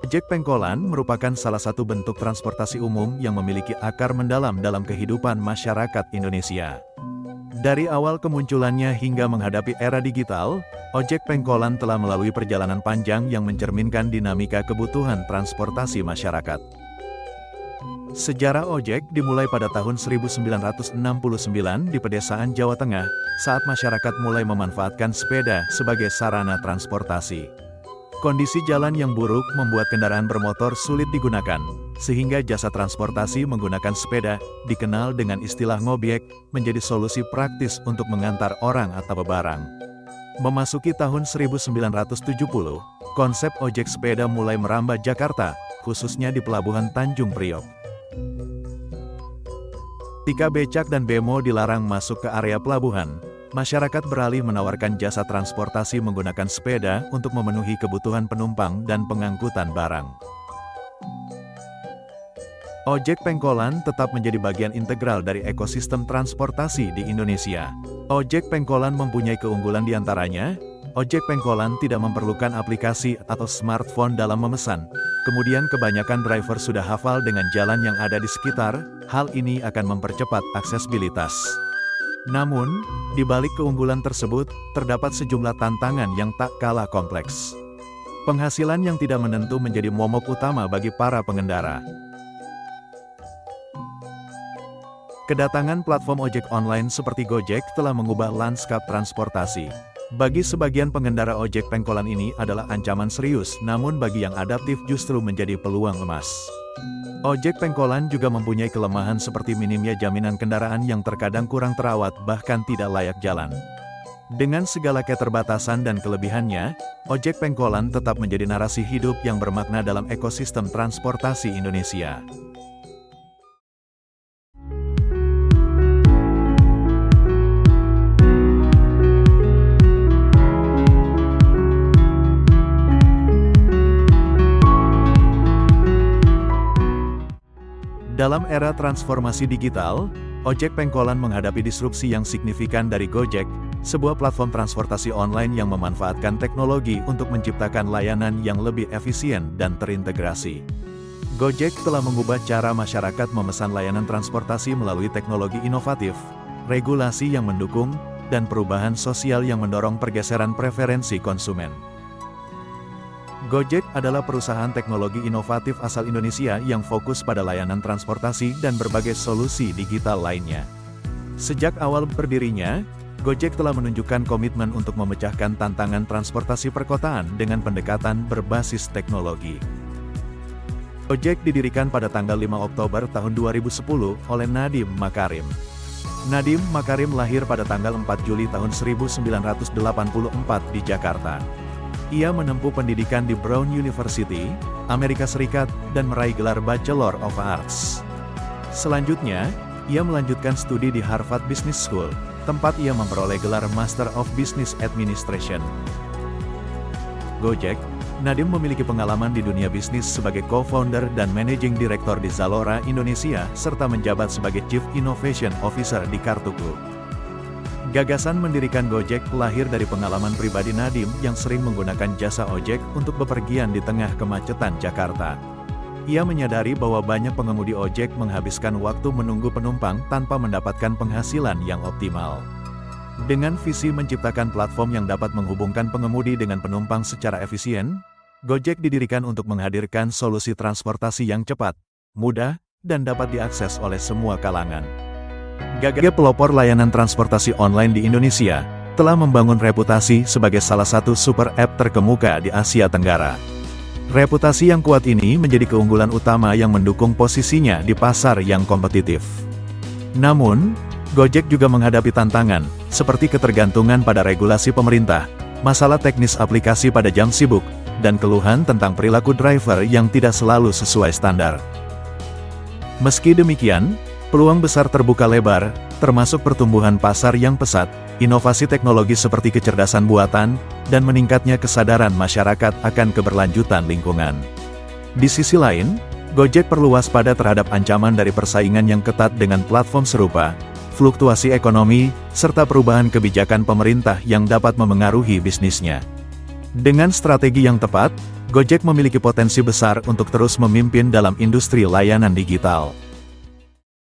Ojek pengkolan merupakan salah satu bentuk transportasi umum yang memiliki akar mendalam dalam kehidupan masyarakat Indonesia. Dari awal kemunculannya hingga menghadapi era digital, ojek pengkolan telah melalui perjalanan panjang yang mencerminkan dinamika kebutuhan transportasi masyarakat. Sejarah ojek dimulai pada tahun 1969 di pedesaan Jawa Tengah, saat masyarakat mulai memanfaatkan sepeda sebagai sarana transportasi. Kondisi jalan yang buruk membuat kendaraan bermotor sulit digunakan, sehingga jasa transportasi menggunakan sepeda, dikenal dengan istilah ngobek, menjadi solusi praktis untuk mengantar orang atau barang. Memasuki tahun 1970, konsep ojek sepeda mulai merambah Jakarta, khususnya di Pelabuhan Tanjung Priok. Ketika becak dan bemo dilarang masuk ke area pelabuhan, masyarakat beralih menawarkan jasa transportasi menggunakan sepeda untuk memenuhi kebutuhan penumpang dan pengangkutan barang. Ojek pengkolan tetap menjadi bagian integral dari ekosistem transportasi di Indonesia. Ojek pengkolan mempunyai keunggulan diantaranya, ojek pengkolan tidak memerlukan aplikasi atau smartphone dalam memesan. Kemudian kebanyakan driver sudah hafal dengan jalan yang ada di sekitar, hal ini akan mempercepat aksesibilitas. Namun, di balik keunggulan tersebut, terdapat sejumlah tantangan yang tak kalah kompleks. Penghasilan yang tidak menentu menjadi momok utama bagi para pengendara. Kedatangan platform ojek online seperti Gojek telah mengubah lanskap transportasi. Bagi sebagian pengendara ojek pengkolan ini adalah ancaman serius, namun bagi yang adaptif justru menjadi peluang emas. Ojek pengkolan juga mempunyai kelemahan seperti minimnya jaminan kendaraan yang terkadang kurang terawat bahkan tidak layak jalan. Dengan segala keterbatasan dan kelebihannya, ojek pengkolan tetap menjadi narasi hidup yang bermakna dalam ekosistem transportasi Indonesia. Dalam era transformasi digital, ojek pengkolan menghadapi disrupsi yang signifikan dari Gojek, sebuah platform transportasi online yang memanfaatkan teknologi untuk menciptakan layanan yang lebih efisien dan terintegrasi. Gojek telah mengubah cara masyarakat memesan layanan transportasi melalui teknologi inovatif, regulasi yang mendukung, dan perubahan sosial yang mendorong pergeseran preferensi konsumen. Gojek adalah perusahaan teknologi inovatif asal Indonesia yang fokus pada layanan transportasi dan berbagai solusi digital lainnya. Sejak awal berdirinya, Gojek telah menunjukkan komitmen untuk memecahkan tantangan transportasi perkotaan dengan pendekatan berbasis teknologi. Gojek didirikan pada tanggal 5 Oktober tahun 2010 oleh Nadiem Makarim. Nadiem Makarim lahir pada tanggal 4 Juli tahun 1984 di Jakarta. Ia menempuh pendidikan di Brown University, Amerika Serikat, dan meraih gelar Bachelor of Arts. Selanjutnya, ia melanjutkan studi di Harvard Business School, tempat ia memperoleh gelar Master of Business Administration. Gojek, Nadiem memiliki pengalaman di dunia bisnis sebagai co-founder dan managing director di Zalora Indonesia, serta menjabat sebagai Chief Innovation Officer di Kartuku. Gagasan mendirikan Gojek lahir dari pengalaman pribadi Nadiem yang sering menggunakan jasa ojek untuk bepergian di tengah kemacetan Jakarta. Ia menyadari bahwa banyak pengemudi ojek menghabiskan waktu menunggu penumpang tanpa mendapatkan penghasilan yang optimal. Dengan visi menciptakan platform yang dapat menghubungkan pengemudi dengan penumpang secara efisien, Gojek didirikan untuk menghadirkan solusi transportasi yang cepat, mudah, dan dapat diakses oleh semua kalangan. Gojek, pelopor layanan transportasi online di Indonesia, telah membangun reputasi sebagai salah satu super app terkemuka di Asia Tenggara. Reputasi yang kuat ini menjadi keunggulan utama yang mendukung posisinya di pasar yang kompetitif. Namun, Gojek juga menghadapi tantangan, seperti ketergantungan pada regulasi pemerintah, masalah teknis aplikasi pada jam sibuk, dan keluhan tentang perilaku driver yang tidak selalu sesuai standar. Meski demikian, peluang besar terbuka lebar, termasuk pertumbuhan pasar yang pesat, inovasi teknologi seperti kecerdasan buatan, dan meningkatnya kesadaran masyarakat akan keberlanjutan lingkungan. Di sisi lain, Gojek perlu waspada terhadap ancaman dari persaingan yang ketat dengan platform serupa, fluktuasi ekonomi, serta perubahan kebijakan pemerintah yang dapat memengaruhi bisnisnya. Dengan strategi yang tepat, Gojek memiliki potensi besar untuk terus memimpin dalam industri layanan digital.